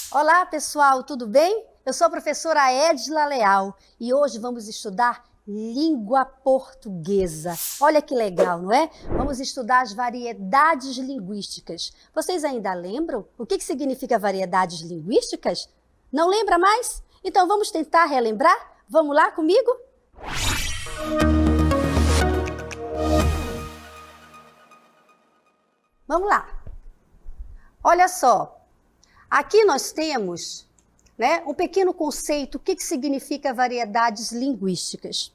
Olá pessoal, tudo bem? Eu sou a professora Edila Leal e hoje vamos estudar língua portuguesa. Olha que legal, não é? Vamos estudar as variedades linguísticas. Vocês ainda lembram o que significa variedades linguísticas? Não lembra mais? Então vamos tentar relembrar? Vamos lá comigo? Vamos lá. Olha só. Aqui nós temos, um pequeno conceito, o que significa variedades linguísticas.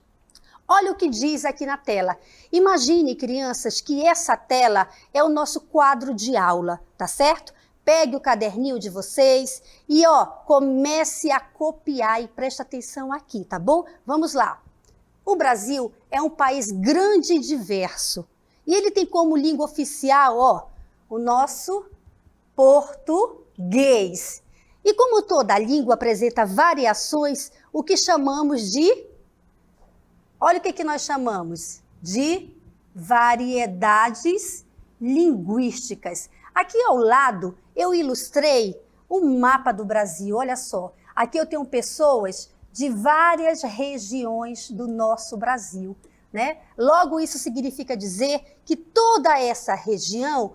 Olha o que diz aqui na tela. Imagine, crianças, que essa tela é o nosso quadro de aula, tá certo? Pegue o caderninho de vocês e, comece a copiar e preste atenção aqui, tá bom? Vamos lá. O Brasil é um país grande e diverso. E ele tem como língua oficial, o nosso português. E como toda língua apresenta variações, o que chamamos de... Olha o que nós chamamos de variedades linguísticas. Aqui ao lado eu ilustrei um mapa do Brasil, olha só. Aqui eu tenho pessoas de várias regiões do nosso Brasil, Logo, isso significa dizer que toda essa região,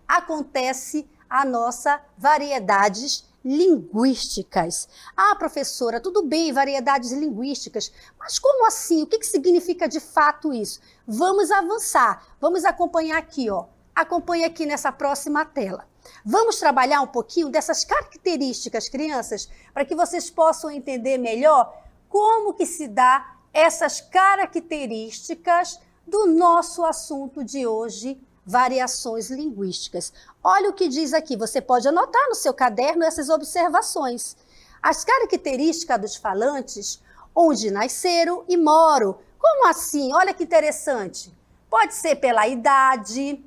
acontece a nossa variedades linguísticas. Ah, professora, tudo bem, variedades linguísticas, mas como assim? O que significa de fato isso? Vamos avançar, vamos acompanhar aqui, Acompanhe aqui nessa próxima tela. Vamos trabalhar um pouquinho dessas características, crianças, para que vocês possam entender melhor como que se dá essas características do nosso assunto de hoje, variações linguísticas. Olha o que diz aqui, você pode anotar no seu caderno essas observações. As características dos falantes, onde nasceram e moram. Como assim? Olha que interessante. Pode ser pela idade,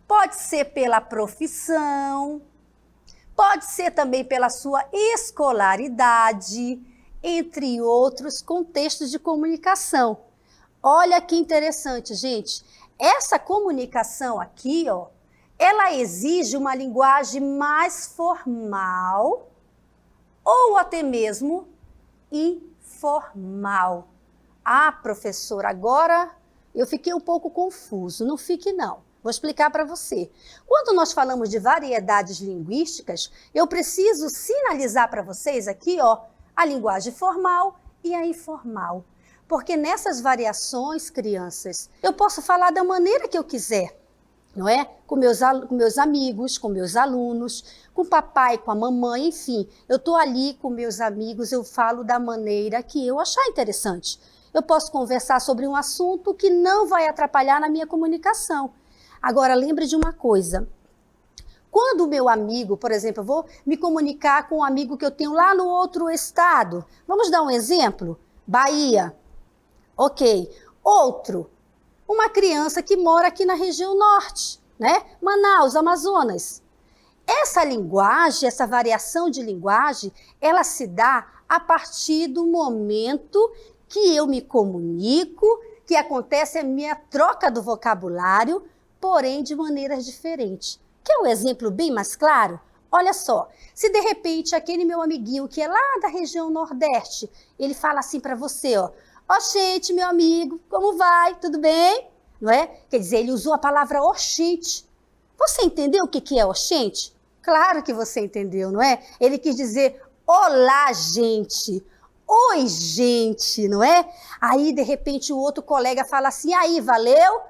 pode ser pela profissão, pode ser também pela sua escolaridade, entre outros contextos de comunicação. Olha que interessante, gente. Essa comunicação aqui, ela exige uma linguagem mais formal ou até mesmo informal. Ah, professora, agora eu fiquei um pouco confuso. Não fique, não. Vou explicar para você. Quando nós falamos de variedades linguísticas, eu preciso sinalizar para vocês aqui, a linguagem formal e a informal. Porque nessas variações, crianças, eu posso falar da maneira que eu quiser, não é? Com meus amigos, com meus alunos, com o papai, com a mamãe, enfim. Eu estou ali com meus amigos, eu falo da maneira que eu achar interessante. Eu posso conversar sobre um assunto que não vai atrapalhar na minha comunicação. Agora, lembre de uma coisa. Quando o meu amigo, por exemplo, eu vou me comunicar com um amigo que eu tenho lá no outro estado. Vamos dar um exemplo? Bahia. Ok. Outro. Uma criança que mora aqui na região norte, Manaus, Amazonas. Essa linguagem, essa variação de linguagem, ela se dá a partir do momento que eu me comunico, que acontece a minha troca do vocabulário, porém de maneiras diferentes. Quer um exemplo bem mais claro? Olha só, se de repente aquele meu amiguinho que é lá da região Nordeste, ele fala assim para você, gente, meu amigo, como vai? Tudo bem? Não é? Quer dizer, ele usou a palavra oxente. Você entendeu o que é oxente? Claro que você entendeu, não é? Ele quis dizer, olá, gente. Oi, gente, não é? Aí, de repente, o outro colega fala assim, aí, valeu?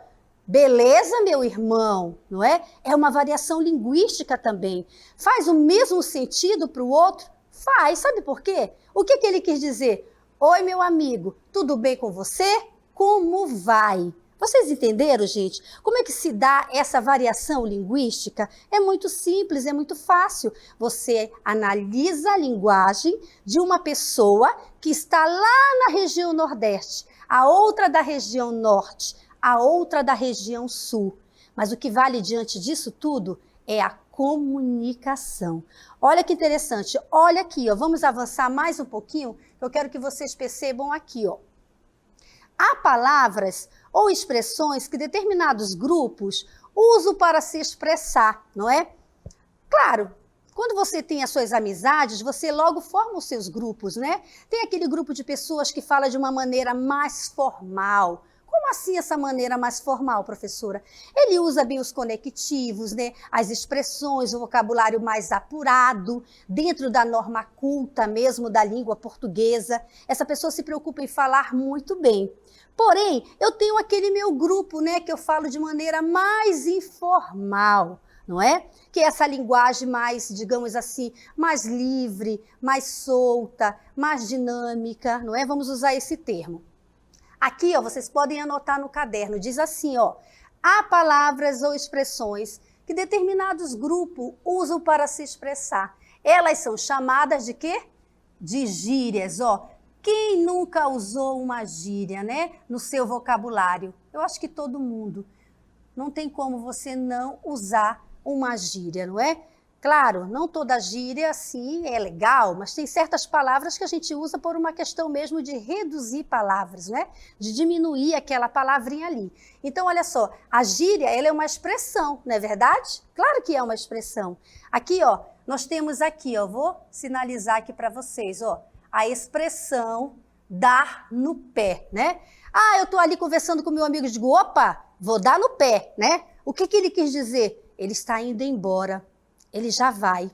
Beleza, meu irmão, não é? É uma variação linguística também. Faz o mesmo sentido para o outro? Faz, sabe por quê? O que ele quis dizer? Oi, meu amigo, tudo bem com você? Como vai? Vocês entenderam, gente? Como é que se dá essa variação linguística? É muito simples, é muito fácil. Você analisa a linguagem de uma pessoa que está lá na região Nordeste, a outra da região Norte, a outra da região Sul. Mas o que vale diante disso tudo é a comunicação. Olha que interessante. Olha aqui, ó. Vamos avançar mais um pouquinho. Eu quero que vocês percebam aqui, ó. Há palavras ou expressões que determinados grupos usam para se expressar, não é? Claro, quando você tem as suas amizades, você logo forma os seus grupos, né? Tem aquele grupo de pessoas que fala de uma maneira mais formal. Como assim essa maneira mais formal, professora? Ele usa bem os conectivos, né? As expressões, o vocabulário mais apurado, dentro da norma culta mesmo da língua portuguesa. Essa pessoa se preocupa em falar muito bem. Porém, eu tenho aquele meu grupo, né, que eu falo de maneira mais informal, não é? Que é essa linguagem mais, digamos assim, mais livre, mais solta, mais dinâmica, não é? Vamos usar esse termo. Aqui, ó, vocês podem anotar no caderno, diz assim, ó, há palavras ou expressões que determinados grupos usam para se expressar. Elas são chamadas de quê? De gírias, ó. Quem nunca usou uma gíria, né, no seu vocabulário? Eu acho que todo mundo. Não tem como você não usar uma gíria, não é? Claro, não toda gíria, sim, é legal, mas tem certas palavras que a gente usa por uma questão mesmo de reduzir palavras, né? De diminuir aquela palavrinha ali. Então, olha só, a gíria, ela é uma expressão, não é verdade? Claro que é uma expressão. Aqui, ó, nós temos aqui, ó, vou sinalizar aqui para vocês, ó, a expressão dar no pé, né? Ah, eu tô ali conversando com meu amigo e digo, opa, vou dar no pé, né? O que ele quis dizer? Ele está indo embora. Ele já vai,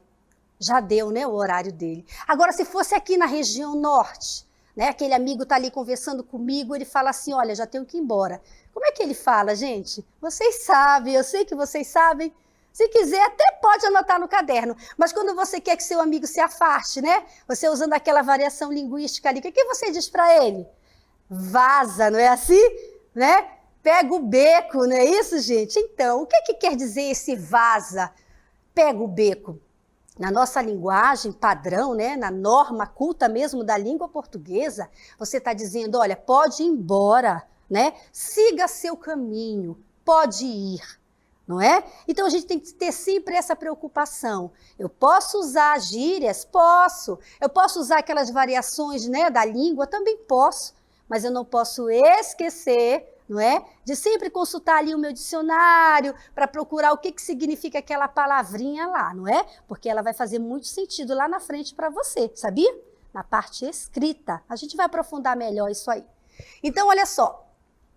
já deu, né, o horário dele. Agora, se fosse aqui na região norte, né, aquele amigo está ali conversando comigo, ele fala assim, olha, já tenho que ir embora. Como é que ele fala, gente? Vocês sabem, eu sei que vocês sabem. Se quiser, até pode anotar no caderno. Mas quando você quer que seu amigo se afaste, né, você usando aquela variação linguística ali, o que você diz para ele? Vaza, não é assim? Né? Pega o beco, não é isso, gente? Então, o que quer dizer esse vaza? Pega o beco. Na nossa linguagem padrão, né, na norma culta mesmo da língua portuguesa, você está dizendo, olha, pode ir embora, né? Siga seu caminho, pode ir, não é? Então a gente tem que ter sempre essa preocupação. Eu posso usar gírias? Posso. Eu posso usar aquelas variações, né, da língua? Também posso. Mas eu não posso esquecer, não é? De sempre consultar ali o meu dicionário para procurar o que significa aquela palavrinha lá, não é? Porque ela vai fazer muito sentido lá na frente para você, sabia? Na parte escrita. A gente vai aprofundar melhor isso aí. Então, olha só.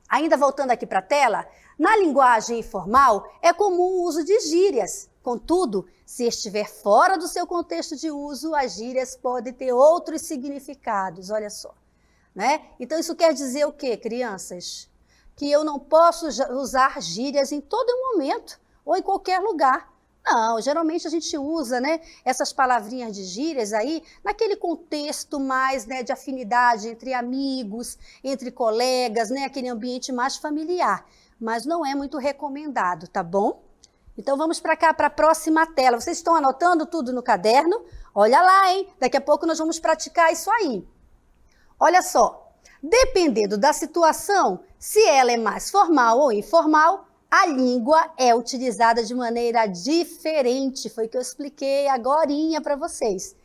Ainda voltando aqui para a tela, na linguagem informal é comum o uso de gírias. Contudo, se estiver fora do seu contexto de uso, as gírias podem ter outros significados, olha só. Né? Então, isso quer dizer o quê, crianças? Que eu não posso usar gírias em todo momento ou em qualquer lugar. Não, geralmente a gente usa, né, essas palavrinhas de gírias aí naquele contexto mais, né, de afinidade entre amigos, entre colegas, né, aquele ambiente mais familiar. Mas não é muito recomendado, tá bom? Então vamos para cá, para a próxima tela. Vocês estão anotando tudo no caderno? Olha lá, hein? Daqui a pouco nós vamos praticar isso aí. Olha só, dependendo da situação, se ela é mais formal ou informal, a língua é utilizada de maneira diferente. Foi o que eu expliquei agorinha para vocês.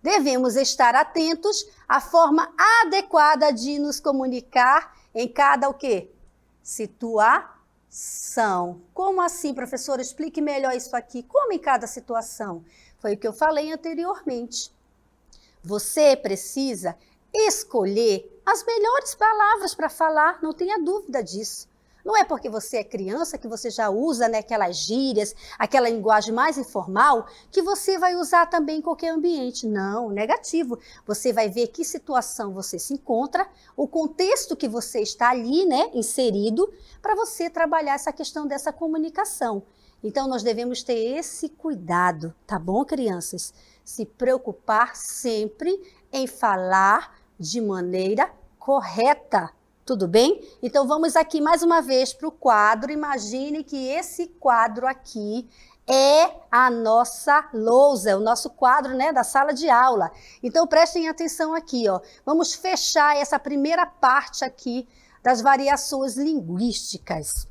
Devemos estar atentos à forma adequada de nos comunicar em cada o quê? Situação. Como assim, professora? Explique melhor isso aqui. Como em cada situação? Foi o que eu falei anteriormente. Você precisa escolher as melhores palavras para falar, não tenha dúvida disso. Não é porque você é criança que você já usa, né, aquelas gírias, aquela linguagem mais informal, que você vai usar também em qualquer ambiente. Não, negativo. Você vai ver que situação você se encontra, o contexto que você está ali, né, inserido, para você trabalhar essa questão dessa comunicação. Então, nós devemos ter esse cuidado, tá bom, crianças? Se preocupar sempre em falar de maneira correta. Tudo bem? Então vamos aqui mais uma vez para o quadro. Imagine que esse quadro aqui é a nossa lousa, é o nosso quadro, né, da sala de aula. Então prestem atenção aqui, ó. Vamos fechar essa primeira parte aqui das variações linguísticas.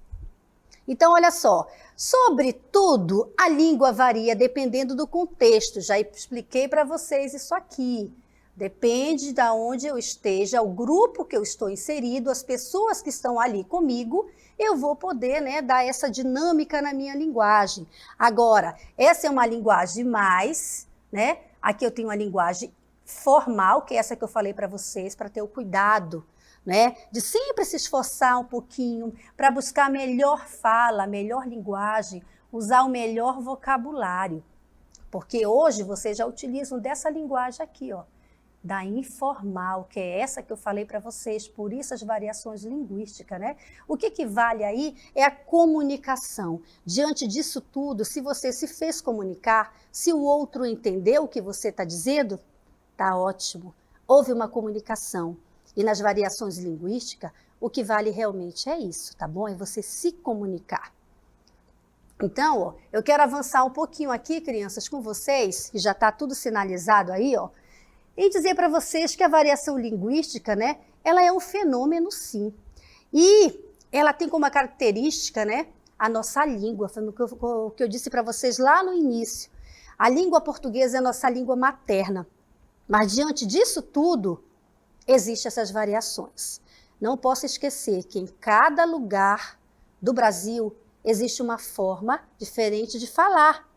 Então, olha só, sobretudo a língua varia dependendo do contexto. Já expliquei para vocês isso aqui. Depende de onde eu esteja, o grupo que eu estou inserido, as pessoas que estão ali comigo, eu vou poder, né, dar essa dinâmica na minha linguagem. Agora, essa é uma linguagem mais, né? Aqui eu tenho uma linguagem formal, que é essa que eu falei para vocês, para ter o cuidado, né, de sempre se esforçar um pouquinho para buscar a melhor fala, a melhor linguagem, usar o melhor vocabulário. Porque hoje vocês já utilizam dessa linguagem aqui, ó, da informal, que é essa que eu falei para vocês, por isso as variações linguísticas, né? O que vale aí é a comunicação. Diante disso tudo, se você se fez comunicar, se o outro entendeu o que você está dizendo, tá ótimo. Houve uma comunicação. E nas variações linguísticas, o que vale realmente é isso, tá bom? É você se comunicar. Então, ó, eu quero avançar um pouquinho aqui, crianças, com vocês, que já está tudo sinalizado aí, ó, e dizer para vocês que a variação linguística, né, ela é um fenômeno, sim. E ela tem como característica, né, a nossa língua, foi o que eu disse para vocês lá no início. A língua portuguesa é a nossa língua materna. Mas diante disso tudo, existem essas variações. Não posso esquecer que em cada lugar do Brasil existe uma forma diferente de falar,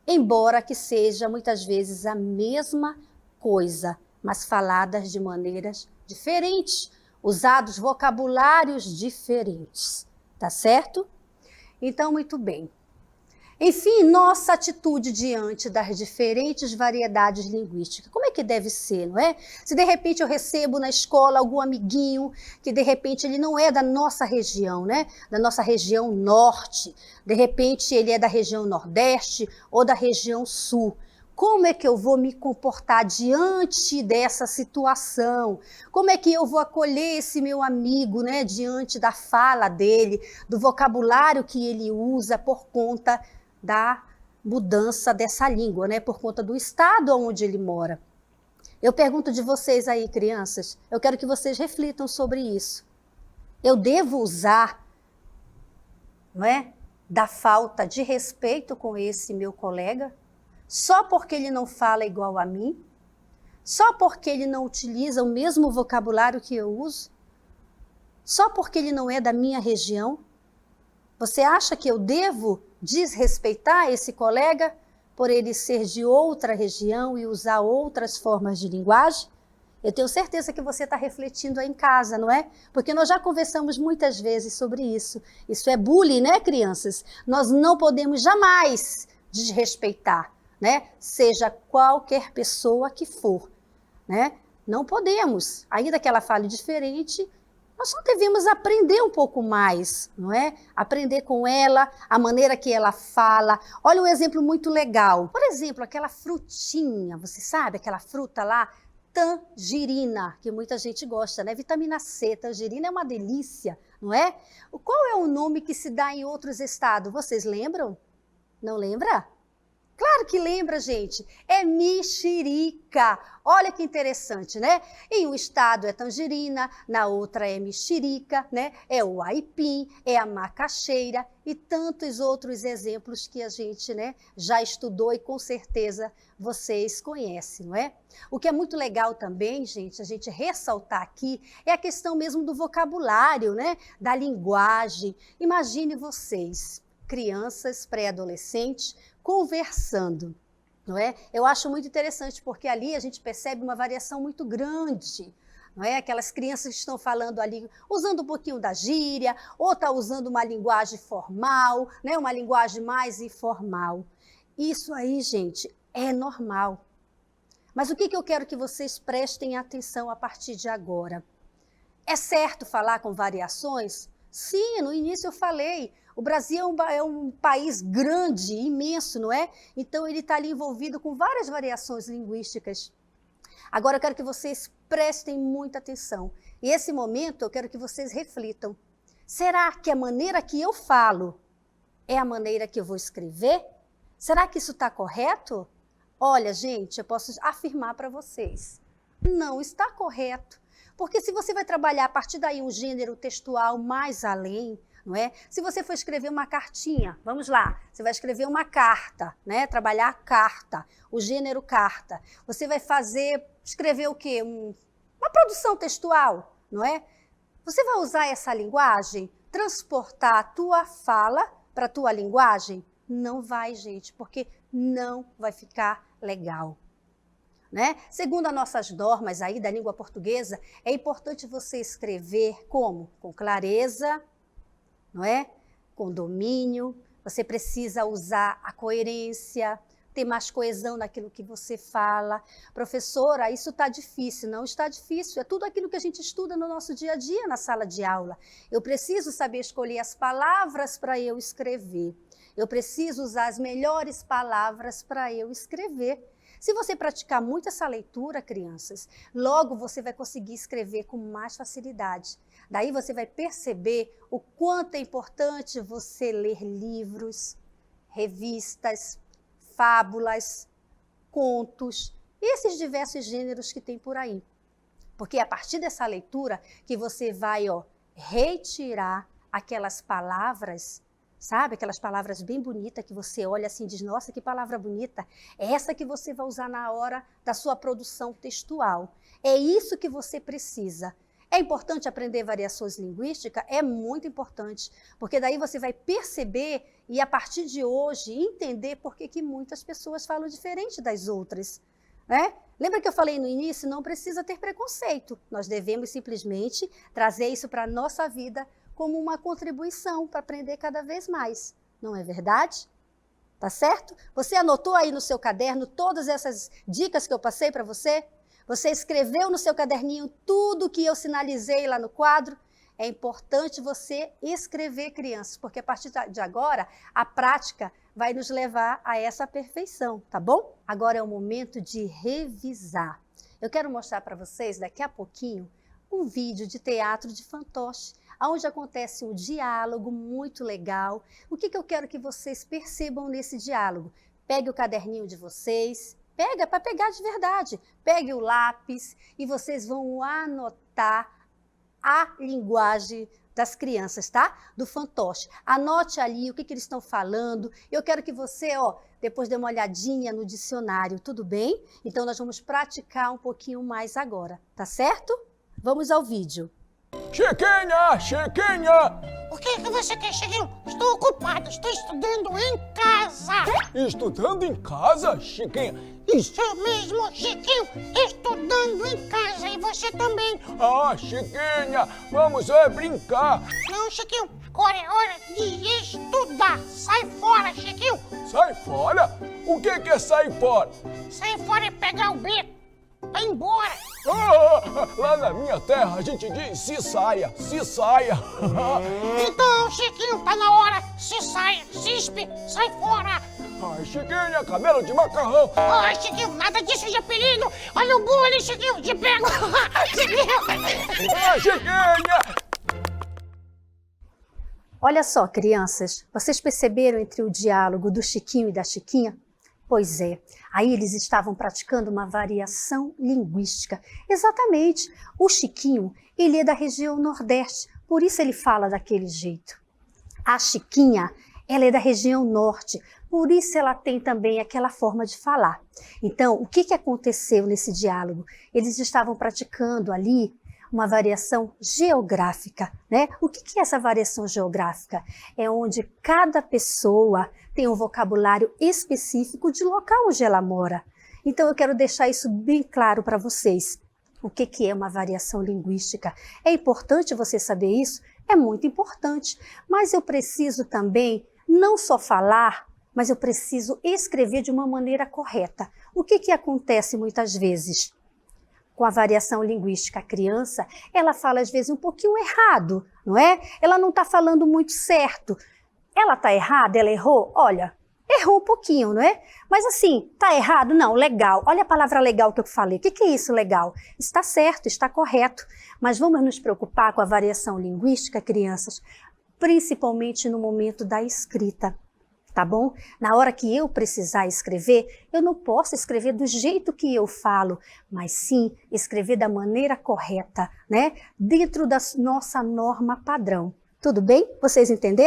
embora que seja muitas vezes a mesma coisa, mas faladas de maneiras diferentes, usados vocabulários diferentes, tá certo? Então, muito bem. Enfim, nossa atitude diante das diferentes variedades linguísticas, como é que deve ser, não é? Se de repente eu recebo na escola algum amiguinho que de repente ele não é da nossa região, né? Da nossa região norte, de repente ele é da região nordeste ou da região sul. Como é que eu vou me comportar diante dessa situação? Como é que eu vou acolher esse meu amigo, né, diante da fala dele, do vocabulário que ele usa por conta da mudança dessa língua, né, por conta do estado onde ele mora? Eu pergunto de vocês aí, crianças, eu quero que vocês reflitam sobre isso. Eu devo usar, não é, da falta de respeito com esse meu colega? Só porque ele não fala igual a mim? Só porque ele não utiliza o mesmo vocabulário que eu uso? Só porque ele não é da minha região? Você acha que eu devo desrespeitar esse colega por ele ser de outra região e usar outras formas de linguagem? Eu tenho certeza que você está refletindo aí em casa, não é? Porque nós já conversamos muitas vezes sobre isso. Isso é bullying, né, crianças? Nós não podemos jamais desrespeitar, né? Seja qualquer pessoa que for, né? Não podemos, ainda que ela fale diferente, nós só devemos aprender um pouco mais, não é? Aprender com ela, a maneira que ela fala. Olha um exemplo muito legal. Por exemplo, aquela frutinha, você sabe, aquela fruta lá, tangerina, que muita gente gosta, né? Vitamina C, tangerina é uma delícia, não é? Qual é o nome que se dá em outros estados? Vocês lembram? Não lembra? Claro que lembra, gente. É mexerica. Olha que interessante, né? Em um estado é tangerina, na outra é mexerica, né? É o aipim, é a macaxeira e tantos outros exemplos que a gente, né, já estudou e com certeza vocês conhecem, não é? O que é muito legal também, gente, a gente ressaltar aqui é a questão mesmo do vocabulário, né? Da linguagem. Imagine vocês, crianças, pré-adolescentes, conversando, não é? Eu acho muito interessante porque ali a gente percebe uma variação muito grande, não é? Aquelas crianças que estão falando ali, usando um pouquinho da gíria, ou está usando uma linguagem formal, né? Uma linguagem mais informal. Isso aí, gente, é normal. Mas o que eu quero que vocês prestem atenção a partir de agora? É certo falar com variações? Sim, no início eu falei. O Brasil é um país grande, imenso, não é? Então ele está ali envolvido com várias variações linguísticas. Agora eu quero que vocês prestem muita atenção. E esse momento eu quero que vocês reflitam. Será que a maneira que eu falo é a maneira que eu vou escrever? Será que isso está correto? Olha, gente, eu posso afirmar para vocês, não está correto. Porque se você vai trabalhar a partir daí um gênero textual mais além, não é? Se você for escrever uma cartinha, vamos lá, você vai escrever uma carta, né? Trabalhar a carta, o gênero carta. Você vai escrever o quê? Uma produção textual, não é? Você vai usar essa linguagem, transportar a tua fala para a tua linguagem? Não vai, gente, porque não vai ficar legal. Né? Segundo as nossas normas aí da língua portuguesa, é importante você escrever como? Com clareza, não é? Com domínio, você precisa usar a coerência, ter mais coesão naquilo que você fala. Professora, isso está difícil. Não está difícil, é tudo aquilo que a gente estuda no nosso dia a dia na sala de aula. Eu preciso saber escolher as palavras para eu escrever. Eu preciso usar as melhores palavras para eu escrever. Se você praticar muito essa leitura, crianças, logo você vai conseguir escrever com mais facilidade. Daí você vai perceber o quanto é importante você ler livros, revistas, fábulas, contos e esses diversos gêneros que tem por aí. Porque é a partir dessa leitura que você vai retirar aquelas palavras, sabe? Aquelas palavras bem bonitas que você olha assim e diz, nossa, que palavra bonita. É essa que você vai usar na hora da sua produção textual. É isso que você precisa. É importante aprender variações linguísticas? É muito importante, porque daí você vai perceber e a partir de hoje entender por que muitas pessoas falam diferente das outras. Né? Lembra que eu falei no início? Não precisa ter preconceito. Nós devemos simplesmente trazer isso para a nossa vida como uma contribuição para aprender cada vez mais. Não é verdade? Tá certo? Você anotou aí no seu caderno todas essas dicas que eu passei para você? Você escreveu no seu caderninho tudo que eu sinalizei lá no quadro? É importante você escrever, crianças, porque a partir de agora, a prática vai nos levar a essa perfeição, tá bom? Agora é o momento de revisar. Eu quero mostrar para vocês, daqui a pouquinho, um vídeo de teatro de fantoche, onde acontece um diálogo muito legal. O que eu quero que vocês percebam nesse diálogo? Pegue o caderninho de vocês, pega para pegar de verdade, pegue o lápis e vocês vão anotar a linguagem das crianças, tá? Do fantoche. Anote ali o que eles estão falando. Eu quero que você, depois dê uma olhadinha no dicionário, tudo bem? Então nós vamos praticar um pouquinho mais agora, tá certo? Vamos ao vídeo. Chiquinha! Chiquinha! O que você quer, Chiquinho? Estou ocupado, estou estudando em casa. Estudando em casa, Chiquinha? Isso mesmo, Chiquinho, estudando em casa e você também. Ah, Chiquinha, vamos brincar. Não, Chiquinho, agora é hora de estudar. Sai fora, Chiquinho. Sai fora? O que é sair fora? Sai fora e pegar o beco. Vai embora. Lá na minha terra a gente diz se saia, se saia. Então, Chiquinho, tá na hora. Se saia, cispe, sai fora. Ai, Chiquinha, cabelo de macarrão. Ai, Chiquinho, nada disso de apelido. Olha o bullying, Chiquinho, te pego. Chiquinho. Ai, Chiquinha. Olha só, crianças, vocês perceberam entre o diálogo do Chiquinho e da Chiquinha? Pois é, aí eles estavam praticando uma variação linguística. Exatamente, o Chiquinho, ele é da região Nordeste, por isso ele fala daquele jeito. A Chiquinha, ela é da região Norte, por isso ela tem também aquela forma de falar. Então, o que aconteceu nesse diálogo? Eles estavam praticando ali uma variação geográfica, né? O que é essa variação geográfica? É onde cada pessoa tem um vocabulário específico de local onde ela mora. Então eu quero deixar isso bem claro para vocês. O que é uma variação linguística? É importante você saber isso? É muito importante. Mas eu preciso também não só falar, mas eu preciso escrever de uma maneira correta. O que acontece muitas vezes? Com a variação linguística, a criança, ela fala às vezes um pouquinho errado, não é? Ela não está falando muito certo. Ela está errada? Ela errou? Olha, Errou um pouquinho, não é? Mas assim, tá errado? Não, legal. Olha a palavra legal que eu falei. O que é isso, legal? Está certo, está correto. Mas vamos nos preocupar com a variação linguística, crianças, principalmente no momento da escrita, tá bom? Na hora que eu precisar escrever, eu não posso escrever do jeito que eu falo, mas sim escrever da maneira correta, né? Dentro da nossa norma padrão. Tudo bem? Vocês entenderam?